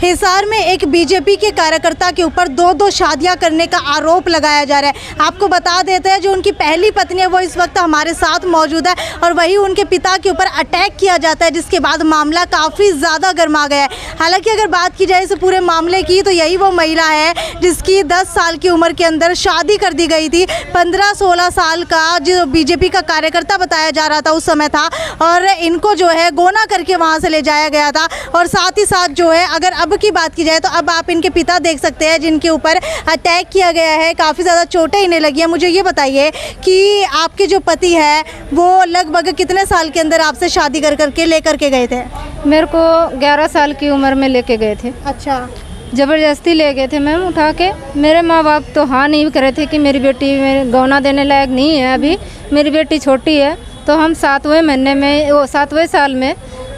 हिसार में एक बीजेपी के कार्यकर्ता के ऊपर दो शादियां करने का आरोप लगाया जा रहा है। आपको बता देते हैं जो उनकी पहली पत्नी है वो इस वक्त हमारे साथ मौजूद है और वही उनके पिता के ऊपर अटैक किया जाता है, जिसके बाद मामला काफ़ी ज़्यादा गर्मा गया है। हालांकि अगर बात की जाए इस पूरे मामले की तो यही वो महिला है जिसकी 10 साल की उम्र के अंदर शादी कर दी गई थी। 15-16 साल का जो बीजेपी का कार्यकर्ता बताया जा रहा था उस समय था और इनको जो है गोना करके वहाँ से ले जाया गया था। और साथ ही साथ जो है अगर अब की बात की जाए तो अब आप इनके पिता देख सकते हैं जिनके ऊपर अटैक किया गया है, काफ़ी ज़्यादा चोटें इन्हें लगी हैं। मुझे ये बताइए कि आपके जो पति है वो लगभग कितने साल के अंदर आपसे शादी करके लेकर के गए थे? मेरे को 11 साल की उम्र में लेके गए थे। अच्छा, ज़बरदस्ती ले गए थे मैम उठा के। मेरे माँ बाप तो हाँ नहीं करे थे कि मेरी बेटी में गौना देने लायक नहीं है, अभी मेरी बेटी छोटी है। तो हम 7वें महीने में वो 7वें साल में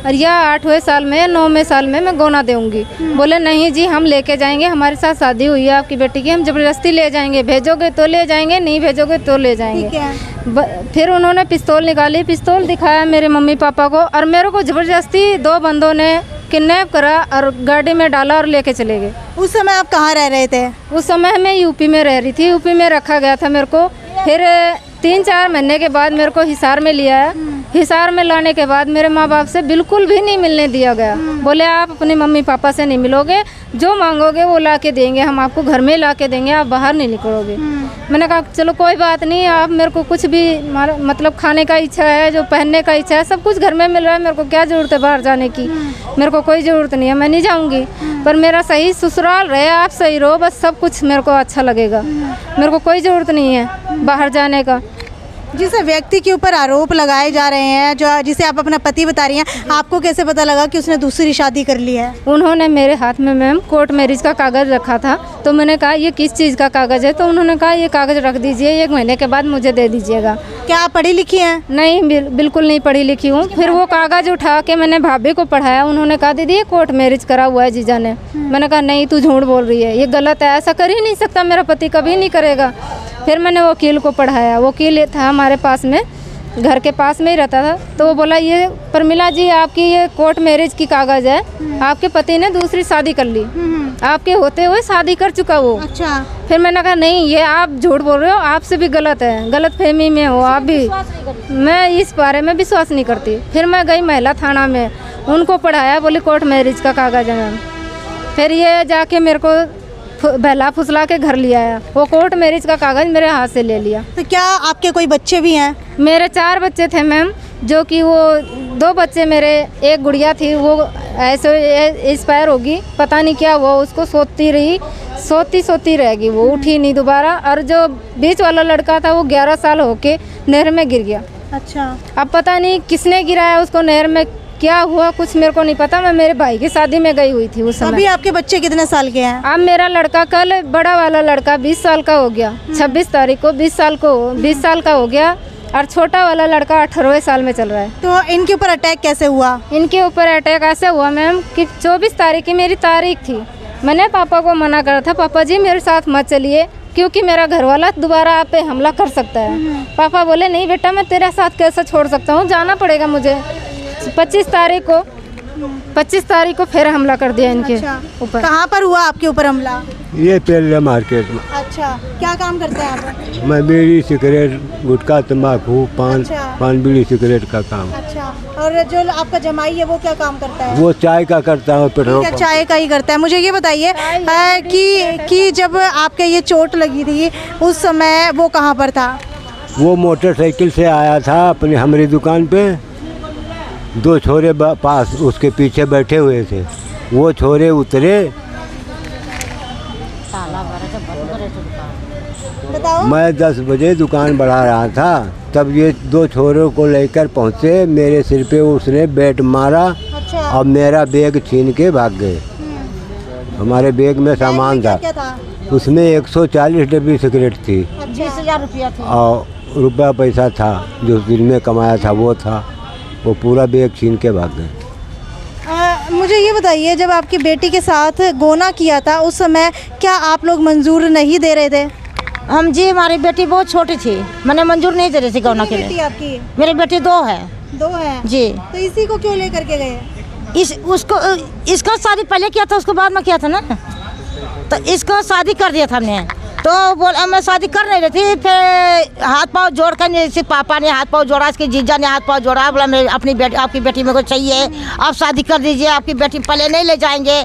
और या 8वें साल में या 9वें साल में मैं गौना दूंगी। बोले नहीं जी हम लेके जाएंगे, हमारे साथ शादी हुई है आपकी बेटी की, हम ज़बरदस्ती ले जाएंगे, भेजोगे तो ले जाएंगे, नहीं भेजोगे तो ले जाएंगे। फिर उन्होंने पिस्तौल निकाली, पिस्तौल दिखाया मेरे मम्मी पापा को और मेरे को ज़बरदस्ती 2 बंदों ने किडनैप करा और गाड़ी में डाला और लेके चले गए। उस समय आप कहाँ रह रहे थे? उस समय मैं यूपी में रह रही थी, यूपी में रखा गया था मेरे को। फिर 3-4 महीने के बाद मेरे को हिसार में लिया है। हिसार में लाने के बाद मेरे माँ बाप से बिल्कुल भी नहीं मिलने दिया गया। बोले आप अपने मम्मी पापा से नहीं मिलोगे, जो मांगोगे वो ला के देंगे, हम आपको घर में ला के देंगे, आप बाहर नहीं निकलोगे। मैंने कहा चलो कोई बात नहीं, आप मेरे को कुछ भी मतलब खाने का इच्छा है, जो पहनने का इच्छा है, सब कुछ घर में मिल रहा है, मेरे को क्या ज़रूरत है बाहर जाने की, मेरे को कोई ज़रूरत नहीं है, मैं नहीं जाऊँगी। पर मेरा सही ससुराल रहे, आप सही रहो, बस सब कुछ मेरे को अच्छा लगेगा, मेरे को कोई ज़रूरत नहीं है बाहर जाने का। जिस व्यक्ति के ऊपर आरोप लगाए जा रहे हैं, जो जिसे आप अपना पति बता रही हैं, आपको कैसे पता लगा कि उसने दूसरी शादी कर ली है? उन्होंने मेरे हाथ में मैम कोर्ट मैरिज का कागज़ रखा था, तो मैंने कहा ये किस चीज़ का कागज़ है? तो उन्होंने कहा ये कागज़ रख दीजिए, 1 महीने के बाद मुझे दे दीजिएगा। क्या आप पढ़ी लिखी हैं? नहीं, बिल्कुल नहीं पढ़ी लिखी हूँ। फिर वो कागज़ उठा के मैंने भाभी को पढ़ाया, उन्होंने कहा दीदी ये कोर्ट मैरिज करा हुआ है जीजा ने। मैंने कहा नहीं तू झूठ बोल रही है, ये गलत है, ऐसा कर ही नहीं सकता, मेरा पति कभी नहीं करेगा। फिर मैंने वकील को पढ़ाया, वकील था हमारे पास में, घर के पास में ही रहता था। तो वो बोला ये प्रमिला जी आपकी ये कोर्ट मैरिज की कागज़ है, आपके पति ने दूसरी शादी कर ली, आपके होते हुए शादी कर चुका वो। अच्छा। फिर मैंने कहा नहीं ये आप झूठ बोल रहे हो, आपसे भी गलत है, गलत फहमी में हो आप भी। मैं इस बारे में विश्वास नहीं करती। फिर मैं गई महिला थाना में, उनको पढ़ाया, बोली कोर्ट मैरिज का कागज़ है मैम। फिर ये जाके मेरे को बहला फुसला के घर लिया आया, वो कोर्ट मैरिज का कागज़ मेरे हाथ से ले लिया। तो क्या आपके कोई बच्चे भी हैं? मेरे 4 बच्चे थे मैम, जो कि वो 2 बच्चे मेरे, एक गुड़िया थी वो ऐसे एक्सपायर होगी, पता नहीं क्या हुआ उसको, सोती रही, सोती रहेगी, वो उठी नहीं दोबारा। और जो बीच वाला लड़का था वो 11 साल होके नहर में गिर गया। अच्छा। अब पता नहीं किसने गिराया उसको नहर में, क्या हुआ कुछ मेरे को नहीं पता। मैं मेरे भाई की शादी में गई हुई थी उस समय। अभी आपके बच्चे कितने साल के हैं? अब मेरा लड़का, कल बड़ा वाला लड़का 20 साल का हो गया, 26 तारीख को 20 साल का हो गया, और छोटा वाला लड़का 18वें साल में चल रहा है। तो इनके ऊपर अटैक कैसे हुआ? इनके ऊपर अटैक ऐसे हुआ मैम कि 24 तारीख की मेरी तारीख थी। मैंने पापा को मना करा था, पापा जी मेरे साथ मत चलिए क्योंकि मेरा घर वाला दोबारा आप पे हमला कर सकता है। पापा बोले नहीं बेटा मैं तेरे साथ कैसे छोड़ सकता हूँ, जाना पड़ेगा मुझे। 25 तारीख को फिर हमला कर दिया इनके ऊपर। कहाँ पर हुआ आपके ऊपर हमला? ये पेरला मार्केट में। अच्छा, क्या काम करते हैं आप? मैं बीड़ी सिगरेट, गुटखा, तम्बाकू, पान बीड़ी सिगरेट का काम। अच्छा, और जो आपका जमाई है वो क्या काम करता है? वो चाय का करता है, पेट्रोल पंप। चाय का ही करता है। मुझे ये बताइए कि जब आपके ये चोट लगी थी उस समय वो कहाँ पर था? वो मोटरसाइकिल से आया था अपनी हमारी दुकान पे, 2 छोरे पास उसके पीछे बैठे हुए थे। वो छोरे उतरे, बताओ। मैं 10 बजे दुकान बढ़ा रहा था, तब ये 2 छोरों को लेकर पहुँचे, मेरे सिर पे उसने बैट मारा। अच्छा। और मेरा बैग छीन के भाग गए। हमारे बैग में सामान था, क्या था? उसमें 140 डब्बी सिगरेट थी। 20,000 रुपया था। और रुपया पैसा था जो दिन में कमाया था वो था, वो पूरा बैग छीन के भाग गए। मुझे ये बताइए जब आपकी बेटी के साथ गोना किया था उस समय क्या आप लोग मंजूर नहीं दे रहे थे? हम जी हमारी बेटी बहुत छोटी थी, मैंने मंजूर नहीं दे रही थी गौना के लिए। बेटी आपकी? मेरी बेटी 2 है। 2 है जी। तो इसी को क्यों लेकर के गए? इसका शादी पहले किया था, उसको बाद में किया था ना, तो इसको शादी कर दिया था हमने। तो बोला मैं शादी कर नहीं रही थी, फिर हाथ पाँव जोड़ कर जैसे पापा ने हाथ पाँव जोड़ा, इसके जीजा ने हाथ पाँव जोड़ा, बोला मैं अपनी बेटी, आपकी बेटी मेरे को चाहिए, आप शादी कर दीजिए, आपकी बेटी पहले नहीं ले जाएंगे,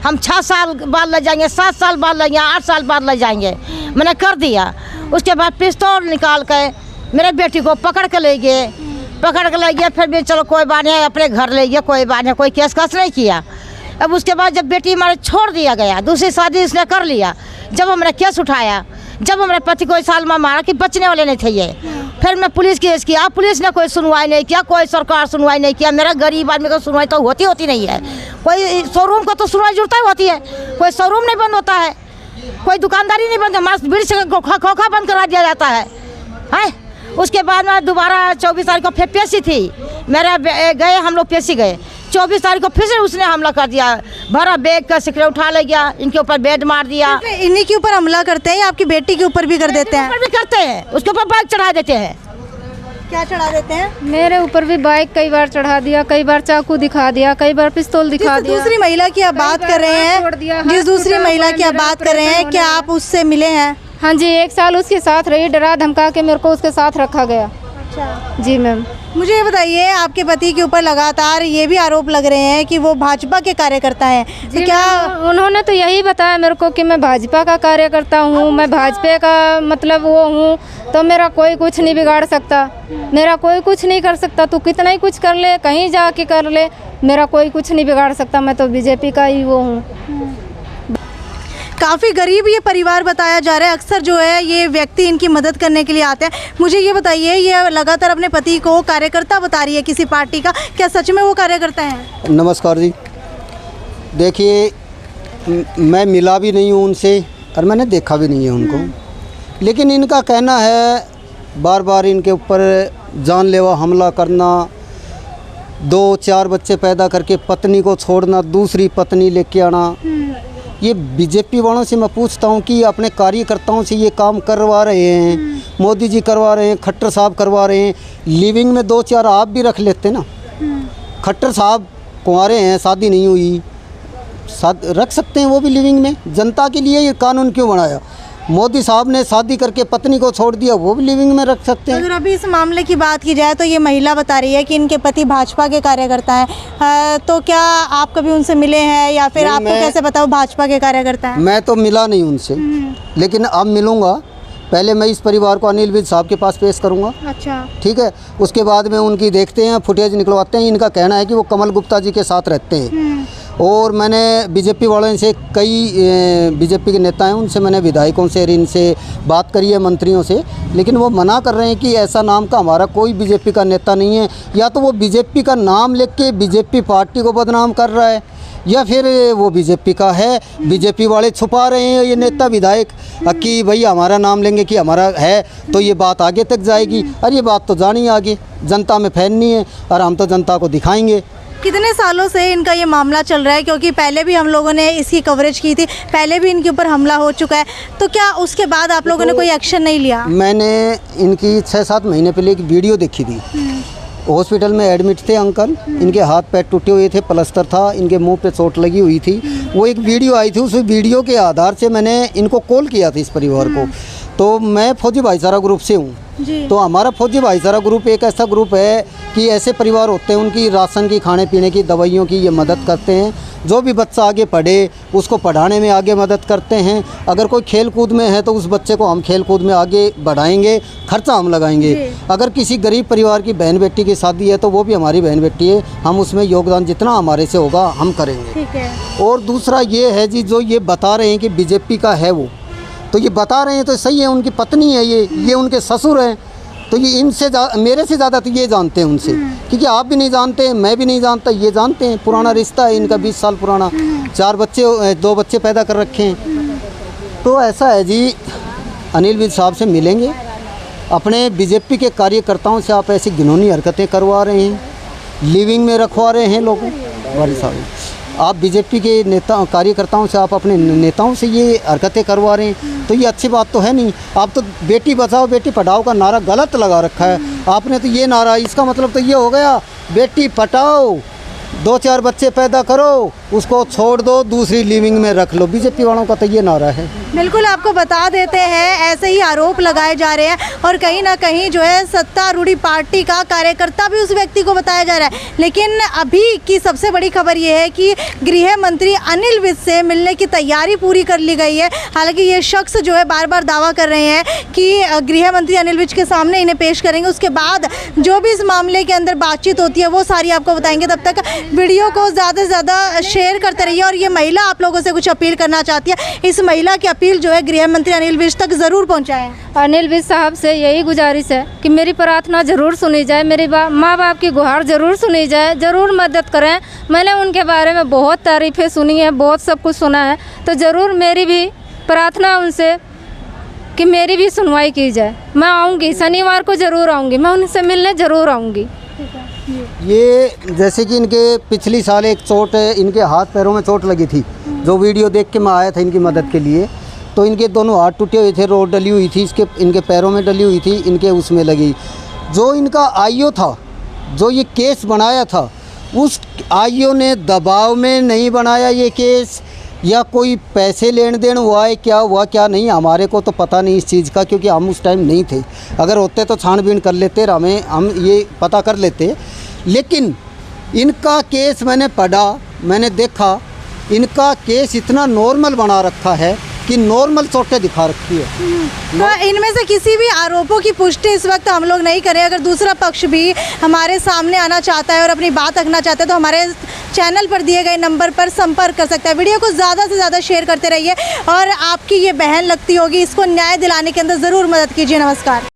हम 6 साल बाद ले जाएंगे, 7 साल बाद ले जाएंगे, 8 साल बाद ले जाएंगे। मैंने कर दिया। उसके बाद पिस्तौल निकाल कर मेरे बेटी को पकड़ के ले गए, फिर भी चलो कोई बात नहीं, अपने घर ले गए, कोई बात नहीं, कोई केस कस नहीं किया। अब उसके बाद जब बेटी हमारे छोड़ दिया गया, दूसरी शादी इसने कर लिया, जब हमने केस उठाया, जब हमारे पति को इस साल में मारा कि बचने वाले नहीं थे ये, फिर मैं पुलिस केस किया, पुलिस ने कोई सुनवाई नहीं किया, कोई सरकार सुनवाई नहीं किया। मेरा गरीब आदमी को सुनवाई तो होती नहीं है। कोई शोरूम को तो सुनवाई जुड़ता ही होती है, कोई शोरूम नहीं बंद होता है, कोई दुकानदारी नहीं बंद, हमारा बीड़ी से खोखा बंद करा दिया जाता है। उसके बाद में दोबारा 24 तारीख को फिर पेशी थी, मेरा गए हम लोग पेशी गए, 24 तारीख को फिर से उसने हमला कर दिया, भरा बैग का सिकरे उठा ले गया, इनके ऊपर बेड मार दिया। इन्हीं के ऊपर हमला करते हैं या आपकी बेटी के ऊपर भी कर देते हैं? भी करते हैं, उसके ऊपर बाइक चढ़ा देते हैं। क्या चढ़ा देते हैं? मेरे ऊपर भी बाइक कई बार चढ़ा दिया, कई बार चाकू दिखा दिया, कई बार पिस्तौल दिखा दिया। दूसरी महिला की आप बात कर रहे हैं, जिस दूसरी महिला की आप बात कर रहे हैं, क्या आप उससे मिले हैं? हाँ जी, 1 साल उसके साथ रही, डरा धमका के मेरे को उसके साथ रखा गया। अच्छा जी मैम। मुझे ये बताइए, आपके पति के ऊपर लगातार ये भी आरोप लग रहे हैं कि वो भाजपा के कार्यकर्ता हैं, तो क्या? उन्होंने तो यही बताया मेरे को कि मैं भाजपा का कार्यकर्ता हूँ, मैं भाजपा का मतलब वो हूँ, तो मेरा कोई कुछ नहीं बिगाड़ सकता, मेरा कोई कुछ नहीं कर सकता, तू कितना ही कुछ कर ले, कहीं जाके कर ले, मेरा कोई कुछ नहीं बिगाड़ सकता, मैं तो बीजेपी का ही वो हूँ। काफ़ी गरीब ये परिवार बताया जा रहा है, अक्सर जो है ये व्यक्ति इनकी मदद करने के लिए आते हैं। मुझे ये बताइए, ये लगातार अपने पति को कार्यकर्ता बता रही है किसी पार्टी का, क्या सच में वो कार्यकर्ता है? नमस्कार जी, देखिए मैं मिला भी नहीं हूँ उनसे और मैंने देखा भी नहीं है उनको, लेकिन इनका कहना है बार बार इनके ऊपर जानलेवा हमला करना, 2-4 बच्चे पैदा करके पत्नी को छोड़ना, दूसरी पत्नी लेके आना। ये बीजेपी वालों से मैं पूछता हूँ कि अपने कार्यकर्ताओं से ये काम करवा रहे हैं, मोदी जी करवा रहे हैं, खट्टर साहब करवा रहे हैं, लिविंग में 2-4 आप भी रख लेते ना। खट्टर साहब कुंवारे हैं, शादी नहीं हुई, रख सकते हैं वो भी लिविंग में। जनता के लिए ये कानून क्यों बनाया? मोदी साहब ने शादी करके पत्नी को छोड़ दिया, वो भी लिविंग में रख सकते हैं। अगर अभी इस मामले की बात की जाए तो ये महिला बता रही है कि इनके पति भाजपा के कार्यकर्ता हैं, तो क्या आप कभी उनसे मिले हैं या फिर आपको कैसे बताओ भाजपा के कार्यकर्ता हैं? मैं तो मिला नहीं उनसे, लेकिन अब मिलूंगा। पहले मैं इस परिवार को अनिल विज साहब के पास पेश करूंगा। अच्छा, ठीक है, उसके बाद में उनकी देखते हैं, फुटेज निकलवाते हैं। इनका कहना है कि वो कमल गुप्ता जी के साथ रहते हैं, और मैंने बीजेपी वालों से, कई बीजेपी के नेता हैं, उनसे मैंने विधायकों से, इनसे बात करी है, मंत्रियों से, लेकिन वो मना कर रहे हैं कि ऐसा नाम का हमारा कोई बीजेपी का नेता नहीं है। या तो वो बीजेपी का नाम लेके के बीजेपी पार्टी को बदनाम कर रहा है, या फिर वो बीजेपी का है, बीजेपी वाले छुपा रहे हैं ये नेता विधायक कि भाई हमारा नाम लेंगे कि हमारा है, तो ये बात आगे तक जाएगी। और ये बात तो जानी आगे, जनता में फैलनी है और हम तो जनता को दिखाएंगे। कितने सालों से इनका ये मामला चल रहा है? क्योंकि पहले भी हम लोगों ने इसकी कवरेज की थी, पहले भी इनके ऊपर हमला हो चुका है, तो क्या उसके बाद आप लोगों ने कोई एक्शन नहीं लिया? मैंने इनकी 6-7 महीने पहले एक वीडियो देखी थी। हॉस्पिटल में एडमिट थे अंकल, इनके हाथ पैर टूटे हुए थे, प्लास्टर था, इनके मुंह पे चोट लगी हुई थी। वो एक वीडियो आई थी, उस वीडियो के आधार से मैंने इनको कॉल किया था इस परिवार को। तो मैं फौजी भाईचारा ग्रुप से हूँ, तो हमारा फौजी भाईचारा ग्रुप एक ऐसा ग्रुप है कि ऐसे परिवार होते हैं, उनकी राशन की, खाने पीने की, दवाइयों की ये मदद करते हैं। जो भी बच्चा आगे पढ़े उसको पढ़ाने में आगे मदद करते हैं। अगर कोई खेल कूद में है तो उस बच्चे को हम खेल कूद में आगे बढ़ाएंगे, खर्चा हम लगाएंगे। अगर किसी गरीब परिवार की बहन बेटी की शादी है तो वो भी हमारी बहन बेटी है, हम उसमें योगदान जितना हमारे से होगा हम करेंगे। ठीक है। और दूसरा ये है जी, जो ये बता रहे हैं कि बीजेपी का है वो, तो ये बता रहे हैं तो सही है, उनकी पत्नी है ये उनके ससुर हैं, तो ये इनसे मेरे से ज़्यादा तो ये जानते हैं उनसे, क्योंकि आप भी नहीं जानते, मैं भी नहीं जानता, ये जानते हैं। पुराना रिश्ता है इनका, 20 साल पुराना, 2 बच्चे पैदा कर रखे हैं। तो ऐसा है जी, अनिल विज साहब से मिलेंगे। अपने बीजेपी के कार्यकर्ताओं से आप ऐसी घिनौनी हरकतें करवा रहे हैं, लिविंग में रखवा रहे हैं लोगों वाले साहब। आप बीजेपी के नेता कार्यकर्ताओं से, आप अपने नेताओं से ये हरकतें करवा रहे हैं, तो ये अच्छी बात तो है नहीं। आप तो बेटी बचाओ बेटी पढ़ाओ का नारा गलत लगा रखा है आपने, तो ये नारा, इसका मतलब तो ये हो गया बेटी पढ़ाओ 2-4 बच्चे पैदा करो, उसको छोड़ दो, दूसरी लिविंग में रख लो। बीजेपी वालों का तो ये नारा है। बिल्कुल, आपको बता देते हैं ऐसे ही आरोप लगाए जा रहे हैं और कहीं ना कहीं जो है सत्तारूढ़ी पार्टी का कार्यकर्ता भी उस व्यक्ति को बताया जा रहा है। लेकिन अभी की सबसे बड़ी खबर ये है कि गृह मंत्री अनिल विज से मिलने की तैयारी पूरी कर ली गई है। हालांकि ये शख्स जो है बार बार दावा कर रहे हैं कि गृह मंत्री अनिल विज के सामने इन्हें पेश करेंगे, उसके बाद जो भी इस मामले के अंदर बातचीत होती है वो सारी आपको बताएंगे। तब तक वीडियो को ज़्यादा से ज़्यादा शेयर करते रहिए। और ये महिला आप लोगों से कुछ अपील करना चाहती है, इस महिला की अपील जो है गृह मंत्री अनिल विज तक ज़रूर पहुँचाएं। अनिल विज साहब से यही गुजारिश है कि मेरी प्रार्थना ज़रूर सुनी जाए, मेरी माँ बाप की गुहार ज़रूर सुनी जाए, ज़रूर मदद करें। मैंने उनके बारे में बहुत तारीफ़ें सुनी हैं, बहुत सब कुछ सुना है, तो ज़रूर मेरी भी प्रार्थना उनसे कि मेरी भी सुनवाई की जाए। मैं आऊँगी, शनिवार को ज़रूर आऊँगी, मैं उनसे मिलने ज़रूर आऊँगी। ये जैसे कि इनके पिछली साल एक चोट, इनके हाथ पैरों में चोट लगी थी, जो वीडियो देख के मैं आया था इनकी मदद के लिए। तो इनके दोनों हाथ टूटे हुए थे, रोड डली हुई थी, इनके पैरों में डली हुई थी, इनके उसमें लगी। जो इनका आईओ था, जो ये केस बनाया था, उस आईओ ने दबाव में नहीं बनाया ये केस, या कोई पैसे लेन देन हुआ है, क्या हुआ क्या नहीं, हमारे को तो पता नहीं इस चीज़ का, क्योंकि हम उस टाइम नहीं थे। अगर होते तो छानबीन कर लेते, हम ये पता कर लेते। लेकिन इनका केस मैंने पढ़ा, मैंने देखा, इनका केस इतना नॉर्मल बना रखा है कि नॉर्मल चोटें दिखा रखी है। तो इनमें से किसी भी आरोपों की पुष्टि इस वक्त हम लोग नहीं करें। अगर दूसरा पक्ष भी हमारे सामने आना चाहता है और अपनी बात रखना चाहता है तो हमारे चैनल पर दिए गए नंबर पर संपर्क कर सकता है। वीडियो को ज़्यादा से ज़्यादा शेयर करते रहिए और आपकी ये बहन लगती होगी, इसको न्याय दिलाने के अंदर ज़रूर मदद कीजिए। नमस्कार।